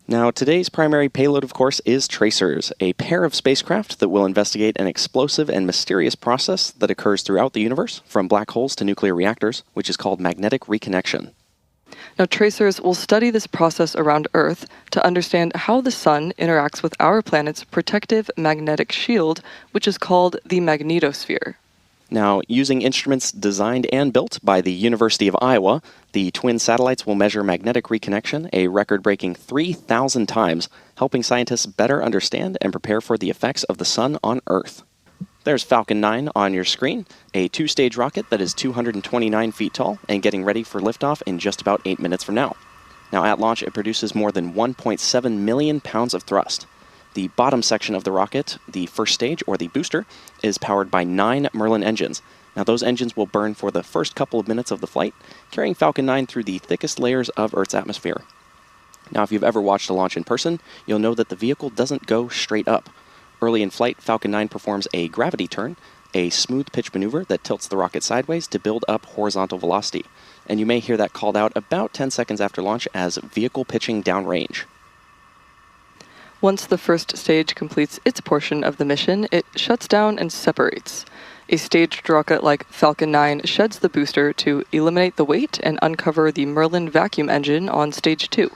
Now, today's primary payload, of course, is tracers, a pair of spacecraft that will investigate an explosive and mysterious process that occurs throughout the universe, from black holes to nuclear reactors, which is called magnetic reconnection. Now, tracers will study this process around Earth to understand how the Sun interacts with our planet's protective magnetic shield, which is called the magnetosphere. Now, using instruments designed and built by the University of Iowa, the twin satellites will measure magnetic reconnection a record-breaking 3,000 times, helping scientists better understand and prepare for the effects of the Sun on Earth. There's Falcon 9 on your screen, a two-stage rocket that is 229 feet tall and getting ready for liftoff in just about 8 minutes from now. Now, at launch, it produces more than 1.7 million pounds of thrust. The bottom section of the rocket, the first stage, or the booster, is powered by 9 Merlin engines. Now, those engines will burn for the first couple of minutes of the flight, carrying Falcon 9 through the thickest layers of Earth's atmosphere. Now, if you've ever watched a launch in person, you'll know that the vehicle doesn't go straight up. Early in flight, Falcon 9 performs a gravity turn, a smooth pitch maneuver that tilts the rocket sideways to build up horizontal velocity. And you may hear that called out about 10 seconds after launch as vehicle pitching downrange. Once the first stage completes its portion of the mission, it shuts down and separates. A staged rocket like Falcon 9 sheds the booster to eliminate the weight and uncover the Merlin vacuum engine on stage 2.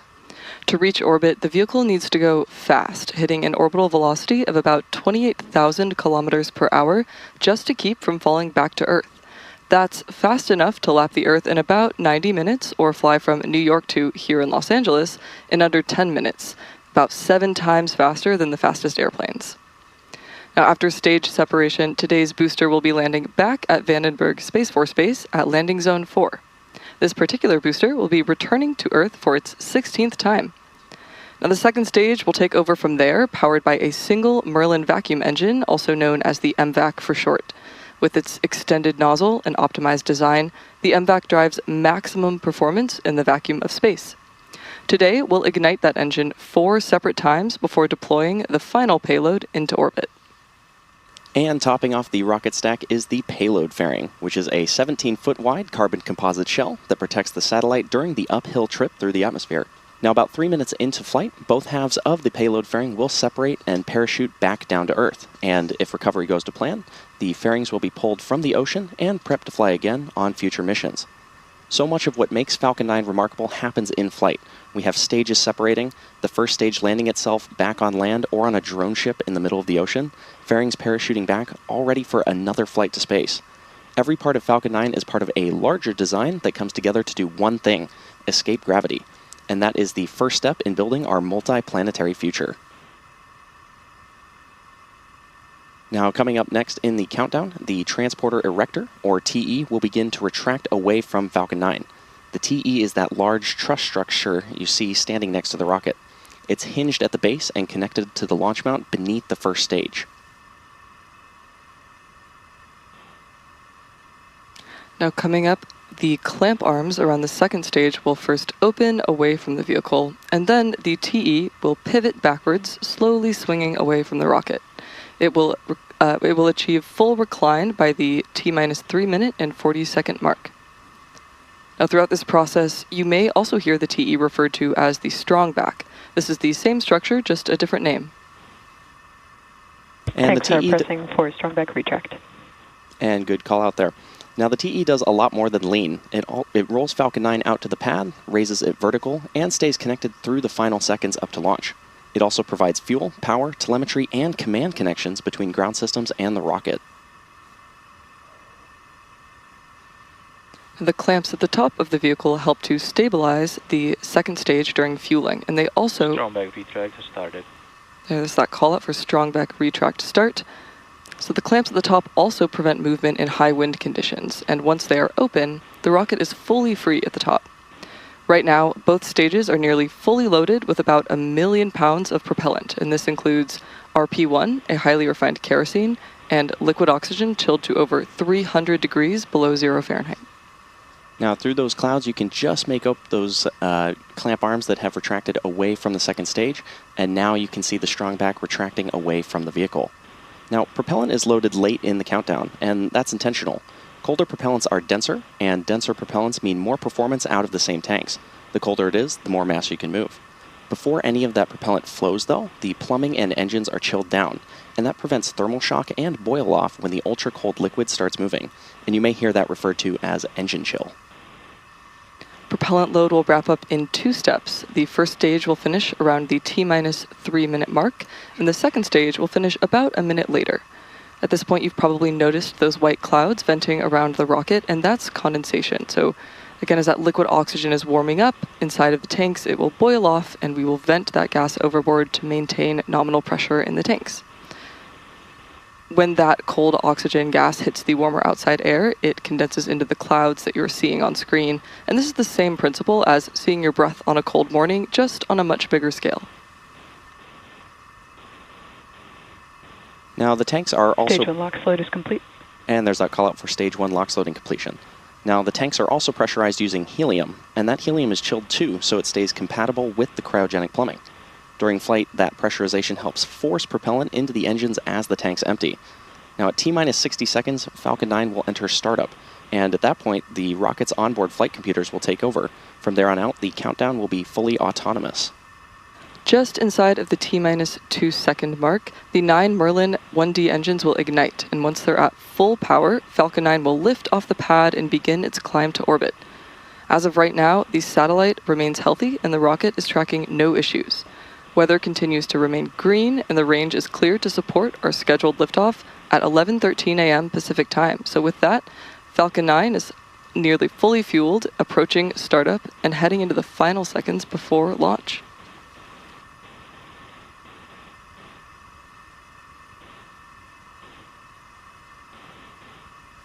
To reach orbit, the vehicle needs to go fast, hitting an orbital velocity of about 28,000 kilometers per hour just to keep from falling back to Earth. That's fast enough to lap the Earth in about 90 minutes or fly from New York to here in Los Angeles in under 10 minutes, about 7 times faster than the fastest airplanes. Now, after stage separation, today's booster will be landing back at Vandenberg Space Force Base at Landing Zone 4. This particular booster will be returning to Earth for its 16th time. Now, the second stage will take over from there, powered by a single Merlin vacuum engine, also known as the MVAC for short. With its extended nozzle and optimized design, the MVAC drives maximum performance in the vacuum of space. Today, we'll ignite that engine 4 separate times before deploying the final payload into orbit. And topping off the rocket stack is the payload fairing, which is a 17-foot wide carbon composite shell that protects the satellite during the uphill trip through the atmosphere. Now, about 3 minutes into flight, both halves of the payload fairing will separate and parachute back down to Earth. And if recovery goes to plan, the fairings will be pulled from the ocean and prepped to fly again on future missions. So much of what makes Falcon 9 remarkable happens in flight. We have stages separating, the first stage landing itself back on land or on a drone ship in the middle of the ocean, fairings parachuting back, all ready for another flight to space. Every part of Falcon 9 is part of a larger design that comes together to do one thing: escape gravity. And that is the first step in building our multi-planetary future. Now, coming up next in the countdown, the transporter erector, or TE, will begin to retract away from Falcon 9. The TE is that large truss structure you see standing next to the rocket. It's hinged at the base and connected to the launch mount beneath the first stage. Now, coming up, the clamp arms around the second stage will first open away from the vehicle, and then the TE will pivot backwards, slowly swinging away from the rocket. It will achieve full recline by the T-3 minute and 40-second mark. Now, throughout this process, you may also hear the TE referred to as the strong back. This is the same structure, just a different name. And thanks for pressing for strong back retract. And good call out there. Now, the TE does a lot more than lean. It rolls Falcon 9 out to the pad, raises it vertical, and stays connected through the final seconds up to launch. It also provides fuel, power, telemetry, and command connections between ground systems and the rocket. The clamps at the top of the vehicle help to stabilize the second stage during fueling, and they also... Strong back retract has started. There's that call out for strong back retract start. So the clamps at the top also prevent movement in high wind conditions, and once they are open, the rocket is fully free at the top. Right now, both stages are nearly fully loaded with about 1 million pounds of propellant, and this includes RP1, a highly refined kerosene, and liquid oxygen chilled to over 300 degrees below 0 Fahrenheit. Now, through those clouds, you can just make up those clamp arms that have retracted away from the second stage, and now you can see the strong back retracting away from the vehicle. Now, propellant is loaded late in the countdown, and that's intentional. Colder propellants are denser, and denser propellants mean more performance out of the same tanks. The colder it is, the more mass you can move. Before any of that propellant flows, though, the plumbing and engines are chilled down, and that prevents thermal shock and boil-off when the ultra-cold liquid starts moving, and you may hear that referred to as engine chill. Propellant load will wrap up in 2 steps. The first stage will finish around the T-minus 3-minute mark, and the second stage will finish about a minute later. At this point, you've probably noticed those white clouds venting around the rocket, and that's condensation. So again, as that liquid oxygen is warming up inside of the tanks, it will boil off, and we will vent that gas overboard to maintain nominal pressure in the tanks. When that cold oxygen gas hits the warmer outside air, it condenses into the clouds that you're seeing on screen. And this is the same principle as seeing your breath on a cold morning, just on a much bigger scale. Now, the tanks are also... Stage 1 LOX load is complete. And there's that call out for Stage 1 LOX loading completion. Now, the tanks are also pressurized using helium, and that helium is chilled too, so it stays compatible with the cryogenic plumbing. During flight, that pressurization helps force propellant into the engines as the tanks empty. Now, at T-minus 60 seconds, Falcon 9 will enter startup, and at that point, the rocket's onboard flight computers will take over. From there on out, the countdown will be fully autonomous. Just inside of the T-minus 2-second mark, the 9 Merlin 1D engines will ignite, and once they're at full power, Falcon 9 will lift off the pad and begin its climb to orbit. As of right now, the satellite remains healthy and the rocket is tracking no issues. Weather continues to remain green and the range is clear to support our scheduled liftoff at 11:13 a.m. Pacific time. So with that, Falcon 9 is nearly fully fueled, approaching startup, and heading into the final seconds before launch.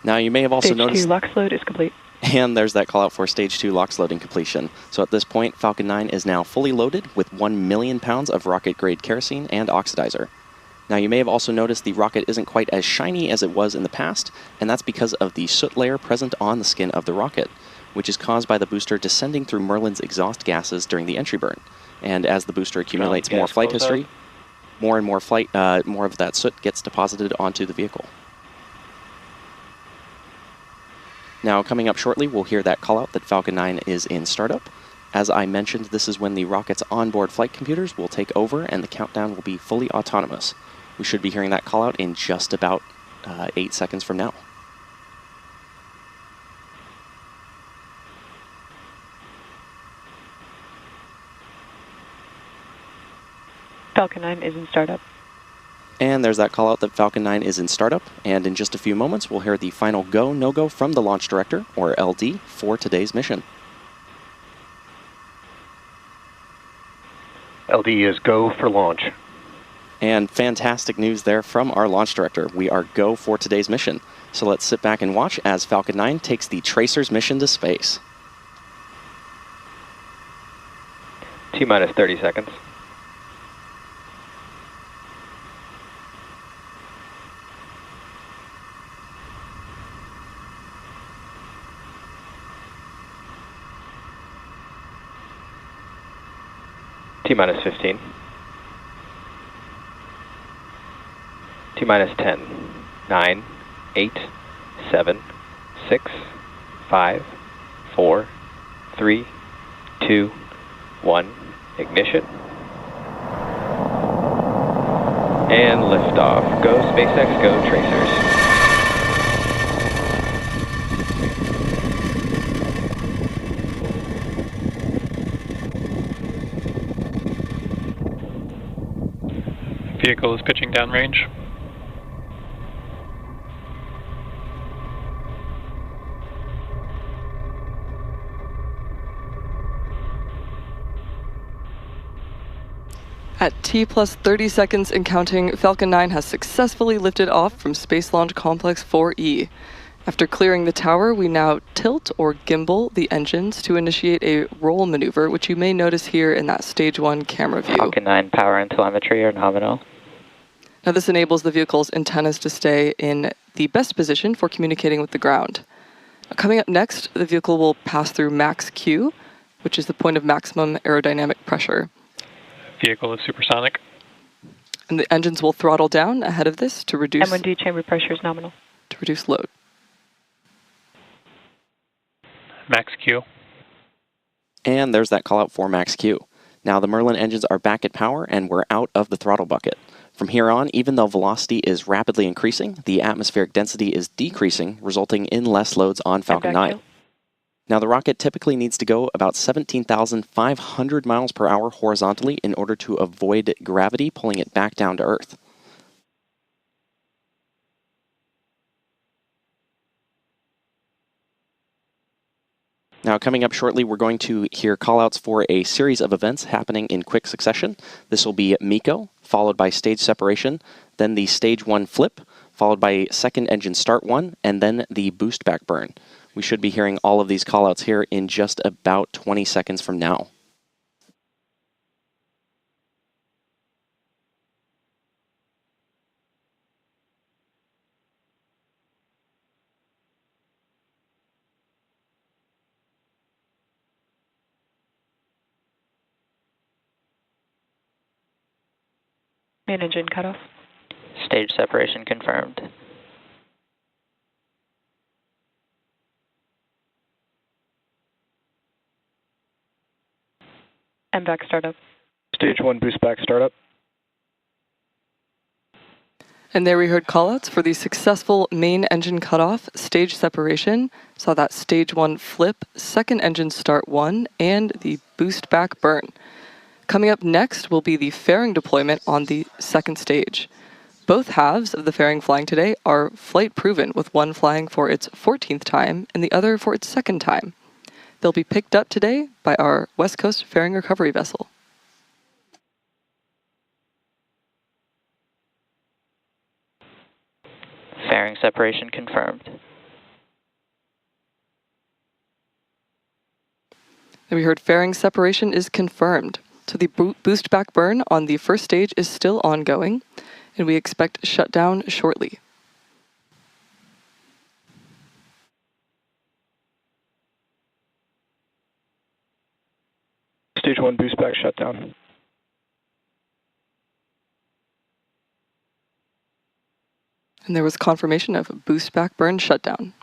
Now, you may have also noticed... Stage 2 LOX load is complete. And there's that call out for Stage 2 LOX loading completion. So at this point, Falcon 9 is now fully loaded with 1 million pounds of rocket-grade kerosene and oxidizer. Now, you may have also noticed the rocket isn't quite as shiny as it was in the past, and that's because of the soot layer present on the skin of the rocket, which is caused by the booster descending through Merlin's exhaust gases during the entry burn. And as the booster accumulates more flight history, more and more more of that soot gets deposited onto the vehicle. Now, coming up shortly, we'll hear that call out that Falcon 9 is in startup. As I mentioned, this is when the rocket's onboard flight computers will take over and the countdown will be fully autonomous. We should be hearing that call out in just about 8 seconds from now. Falcon 9 is in startup. And there's that call out that Falcon 9 is in startup, and in just a few moments we'll hear the final go, no-go from the launch director, or LD, for today's mission. LD is go for launch. And fantastic news there from our launch director. We are go for today's mission. So let's sit back and watch as Falcon 9 takes the Tracer's mission to space. T-minus 30 seconds. T-minus 15. T-minus 10. 9, 8, 7, 6, 5, 4, 3, 2, 1. Ignition. And liftoff. Go SpaceX, go Tracers. Vehicle is pitching downrange. At T plus 30 seconds and counting, Falcon 9 has successfully lifted off from Space Launch Complex 4E. After clearing the tower, we now tilt or gimbal the engines to initiate a roll maneuver, which you may notice here in that Stage 1 camera view. Falcon 9 power and telemetry are nominal. Now this enables the vehicle's antennas to stay in the best position for communicating with the ground. Coming up next, the vehicle will pass through max Q, which is the point of maximum aerodynamic pressure. Vehicle is supersonic. And the engines will throttle down ahead of this to reduce... M1D chamber pressure is nominal. ...to reduce load. Max Q. And there's that call out for max Q. Now the Merlin engines are back at power and we're out of the throttle bucket. From here on, even though velocity is rapidly increasing, the atmospheric density is decreasing, resulting in less loads on Falcon 9. Now the rocket typically needs to go about 17,500 miles per hour horizontally in order to avoid gravity pulling it back down to Earth. Now, coming up shortly, we're going to hear callouts for a series of events happening in quick succession. This will be MECO, followed by stage separation, then the stage 1 flip, followed by second engine start 1, and then the boost back burn. We should be hearing all of these callouts here in just about 20 seconds from now. Main engine cutoff. Stage separation confirmed. MVAC startup. Stage 1 boost back startup. And there we heard callouts for the successful main engine cutoff, stage separation, saw that stage 1 flip, second engine start 1, and the boost back burn. Coming up next will be the fairing deployment on the second stage. Both halves of the fairing flying today are flight proven, with one flying for its 14th time and the other for its second time. They'll be picked up today by our West Coast fairing recovery vessel. Fairing separation confirmed. And we heard fairing separation is confirmed. So the boost back burn on the first stage is still ongoing, and we expect shutdown shortly. Stage 1 boost back shutdown. And there was confirmation of boost back burn shutdown.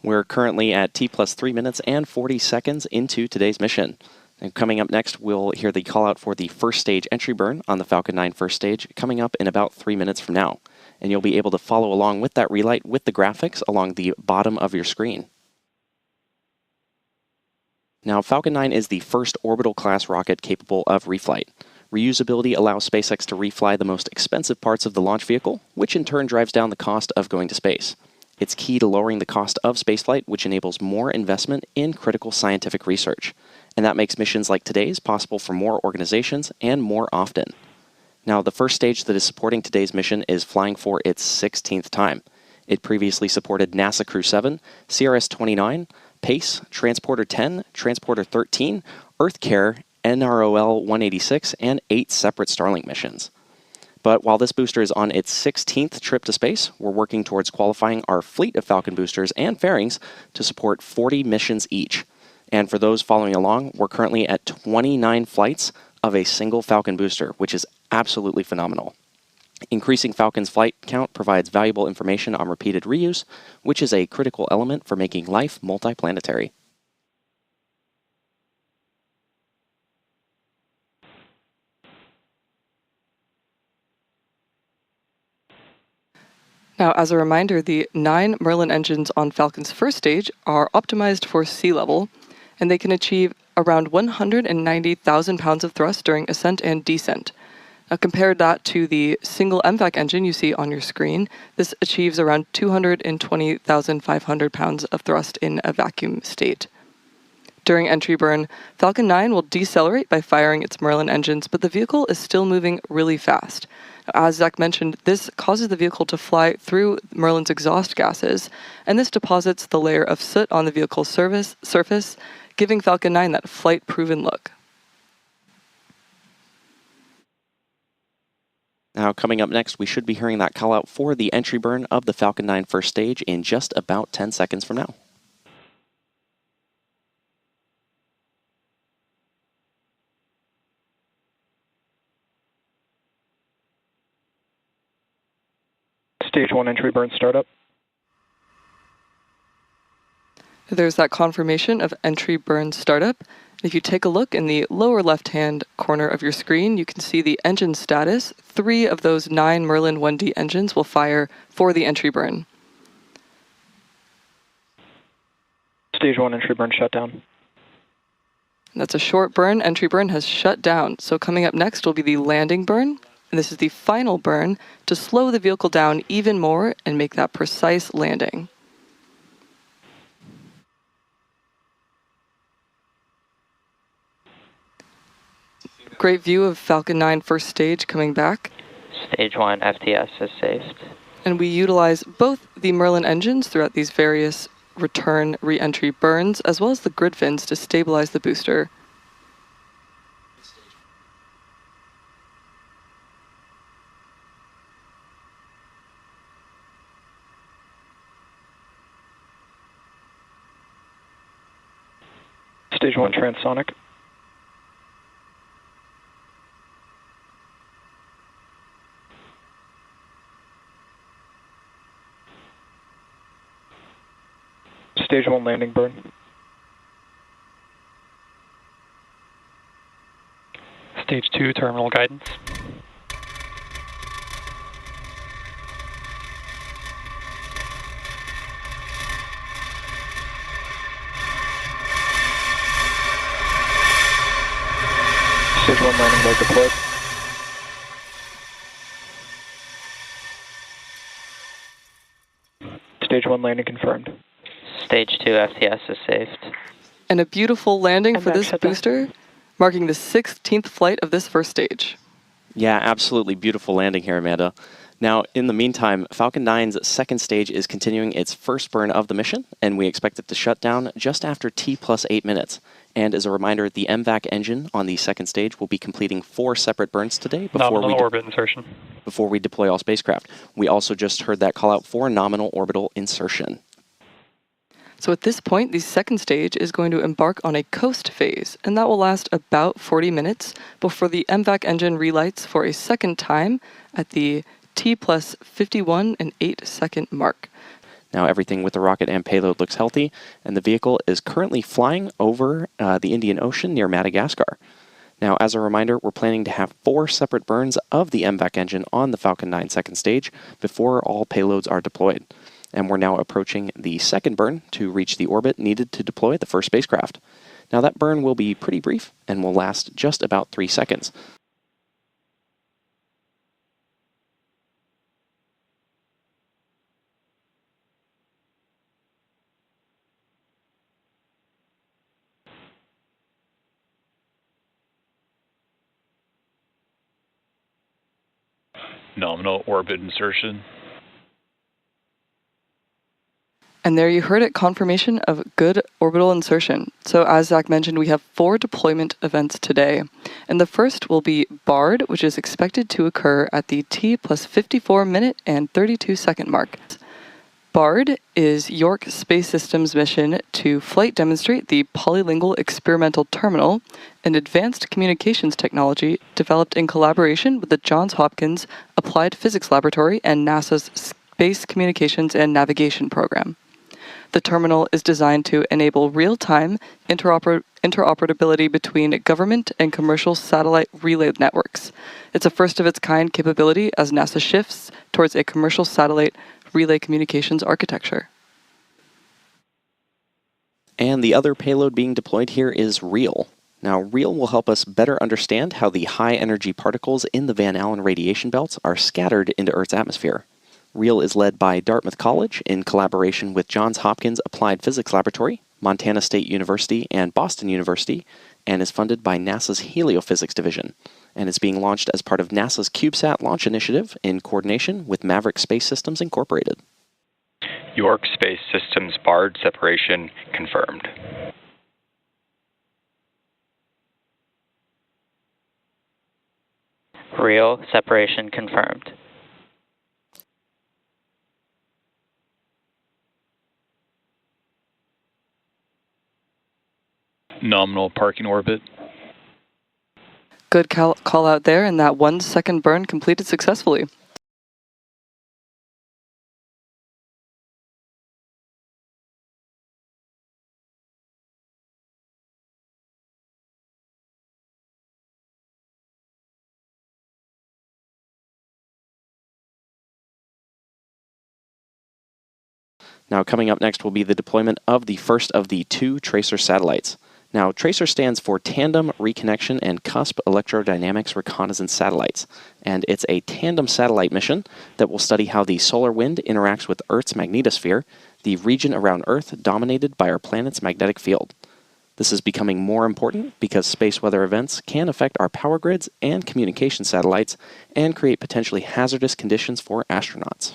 We're currently at T plus 3 minutes and 40 seconds into today's mission. And coming up next, we'll hear the call out for the first stage entry burn on the Falcon 9 first stage coming up in about 3 minutes from now. And you'll be able to follow along with that relight with the graphics along the bottom of your screen. Now, Falcon 9 is the first orbital class rocket capable of reflight. Reusability allows SpaceX to refly the most expensive parts of the launch vehicle, which in turn drives down the cost of going to space. It's key to lowering the cost of spaceflight, which enables more investment in critical scientific research. And that makes missions like today's possible for more organizations and more often. Now, the first stage that is supporting today's mission is flying for its 16th time. It previously supported NASA Crew 7, CRS-29, PACE, Transporter 10, Transporter 13, EarthCare, NROL 186, and 8 separate Starlink missions. But while this booster is on its 16th trip to space, we're working towards qualifying our fleet of Falcon boosters and fairings to support 40 missions each. And for those following along, we're currently at 29 flights of a single Falcon booster, which is absolutely phenomenal. Increasing Falcon's flight count provides valuable information on repeated reuse, which is a critical element for making life multiplanetary. Now, as a reminder, the 9 Merlin engines on Falcon's first stage are optimized for sea level, and they can achieve around 190,000 pounds of thrust during ascent and descent. Now, compare that to the single MVAC engine you see on your screen. This achieves around 220,500 pounds of thrust in a vacuum state. During entry burn, Falcon 9 will decelerate by firing its Merlin engines, but the vehicle is still moving really fast. As Zach mentioned, this causes the vehicle to fly through Merlin's exhaust gases, and this deposits the layer of soot on the vehicle's surface, giving Falcon 9 that flight-proven look. Now, coming up next, we should be hearing that call out for the entry burn of the Falcon 9 first stage in just about 10 seconds from now. Stage 1 entry burn startup. There's that confirmation of entry burn startup, If you take a look in the lower left-hand corner of your screen, you can see the engine status. 3 of those 9 Merlin 1D engines will fire for the entry burn. Stage 1 entry burn shut down. That's a short burn. Entry burn has shut down. So coming up next will be the landing burn. And this is the final burn to slow the vehicle down even more and make that precise landing. Great view of Falcon 9 first stage coming back. Stage 1 FTS is saved. And we utilize both the Merlin engines throughout these various return re-entry burns, as well as the grid fins to stabilize the booster. Stage 1 transonic. Stage 1 landing burn. Stage 2 terminal guidance. Stage 1 landing leg deployed. Stage 1 landing confirmed. Stage 2 FTS is saved. And a beautiful landing And for back this shut down. booster, marking the 16th flight of this first stage. Yeah, absolutely beautiful landing here, Amanda. Now, in the meantime, Falcon 9's second stage is continuing its first burn of the mission, and we expect it to shut down just after T plus 8 minutes. And as a reminder, the MVAC engine on the second stage will be completing 4 separate burns today Nominal orbit insertion. before we deploy all spacecraft. We also just heard that call out for nominal orbital insertion. So at this point, the second stage is going to embark on a coast phase, and that will last about 40 minutes before the MVAC engine relights for a second time at the T plus 51 and 8 second mark. Now everything with the rocket and payload looks healthy, and the vehicle is currently flying over the Indian Ocean near Madagascar. Now, as a reminder, we're planning to have 4 separate burns of the MVAC engine on the Falcon 9 second stage before all payloads are deployed. And we're now approaching the second burn to reach the orbit needed to deploy the first spacecraft. Now that burn will be pretty brief and will last just about 3 seconds. Nominal orbit insertion. And there you heard it, confirmation of good orbital insertion. So as Zach mentioned, we have 4 deployment events today. And the first will be BARD, which is expected to occur at the T plus 54 minute and 32 second mark. BARD is York Space Systems' mission to flight demonstrate the Polylingual Experimental Terminal, an advanced communications technology developed in collaboration with the Johns Hopkins Applied Physics Laboratory and NASA's Space Communications and Navigation Program. The terminal is designed to enable real-time interoperability between government and commercial satellite relay networks. It's a first-of-its-kind capability as NASA shifts towards a commercial satellite relay communications architecture. And the other payload being deployed here is REAL. Now, REAL will help us better understand how the high-energy particles in the Van Allen radiation belts are scattered into Earth's atmosphere. REAL is led by Dartmouth College in collaboration with Johns Hopkins Applied Physics Laboratory, Montana State University, and Boston University, and is funded by NASA's Heliophysics Division, and is being launched as part of NASA's CubeSat launch initiative in coordination with Maverick Space Systems Incorporated. York Space Systems BARD separation confirmed. Real separation confirmed. Nominal parking orbit. Good call out there, and that 1 second burn completed successfully. Now, coming up next will be the deployment of the first of the 2 tracer satellites. Now, TRACER stands for Tandem Reconnection and Cusp Electrodynamics Reconnaissance Satellites, and it's a tandem satellite mission that will study how the solar wind interacts with Earth's magnetosphere, the region around Earth dominated by our planet's magnetic field. This is becoming more important because space weather events can affect our power grids and communication satellites and create potentially hazardous conditions for astronauts.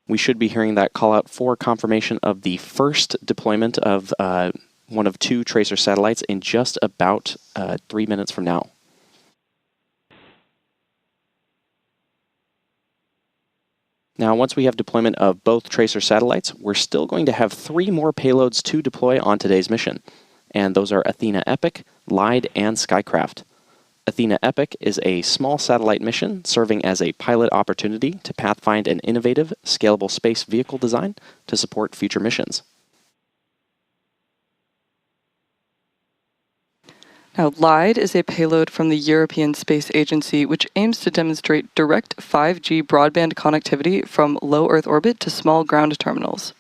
We should be hearing that call out for confirmation of the first deployment of one of 2 tracer satellites in just about 3 minutes from now. Now, once we have deployment of both tracer satellites, we're still going to have 3 more payloads to deploy on today's mission, and those are Athena Epic, Lyde, and Skycraft. Athena Epic is a small satellite mission serving as a pilot opportunity to pathfind an innovative, scalable space vehicle design to support future missions. Now, Lyde is a payload from the European Space Agency which aims to demonstrate direct 5G broadband connectivity from low Earth orbit to small ground terminals.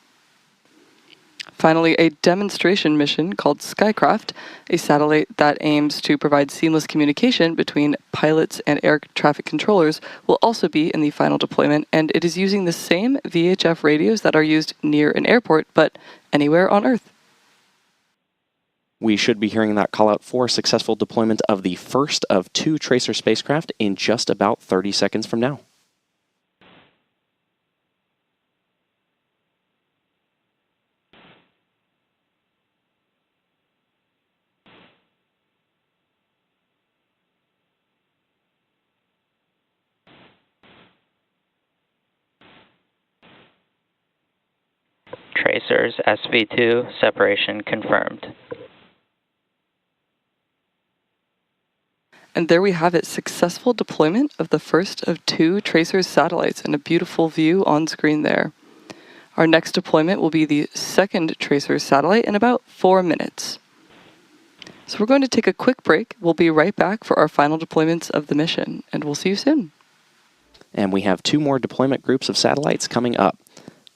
Finally, a demonstration mission called Skycraft, a satellite that aims to provide seamless communication between pilots and air traffic controllers, will also be in the final deployment, and it is using the same VHF radios that are used near an airport, but anywhere on Earth. We should be hearing that call out for successful deployment of the first of 2 tracer spacecraft in just about 30 seconds from now. Tracers SV2 separation confirmed. And there we have it, successful deployment of the first of 2 tracer satellites, and a beautiful view on screen there. Our next deployment will be the second tracer satellite in about 4 minutes. So we're going to take a quick break. We'll be right back for our final deployments of the mission, and we'll see you soon. And we have 2 more deployment groups of satellites coming up.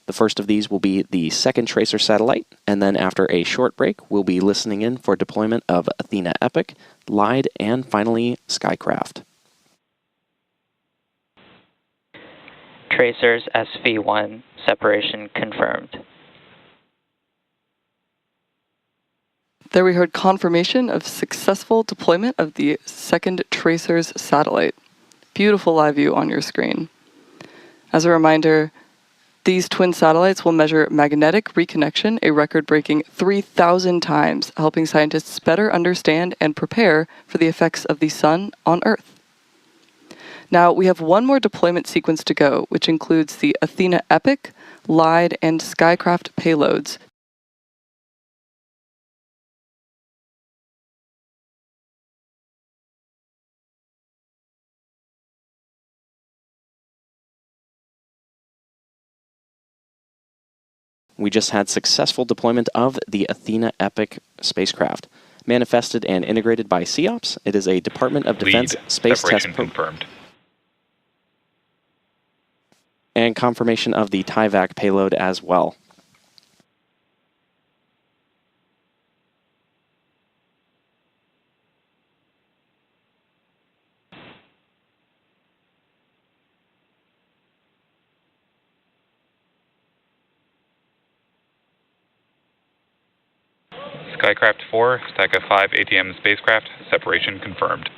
The first of these will be the second tracer satellite, and then after a short break, we'll be listening in for deployment of Athena Epic, Lyde, and finally Skycraft. Tracers SV1 separation confirmed. There we heard confirmation of successful deployment of the second tracer's satellite. Beautiful live view on your screen. As a reminder, these twin satellites will measure magnetic reconnection a record-breaking 3,000 times, helping scientists better understand and prepare for the effects of the sun on Earth. Now, we have 1 more deployment sequence to go, which includes the Athena Epic, Lyde, and Skycraft payloads. We just had successful deployment of the Athena Epic spacecraft. Manifested and integrated by SEOPS, it is a Department of Defense space test program. Confirmed. And confirmation of the TIVAC payload as well. Skycraft 4, stack of 5 ATM spacecraft, separation confirmed.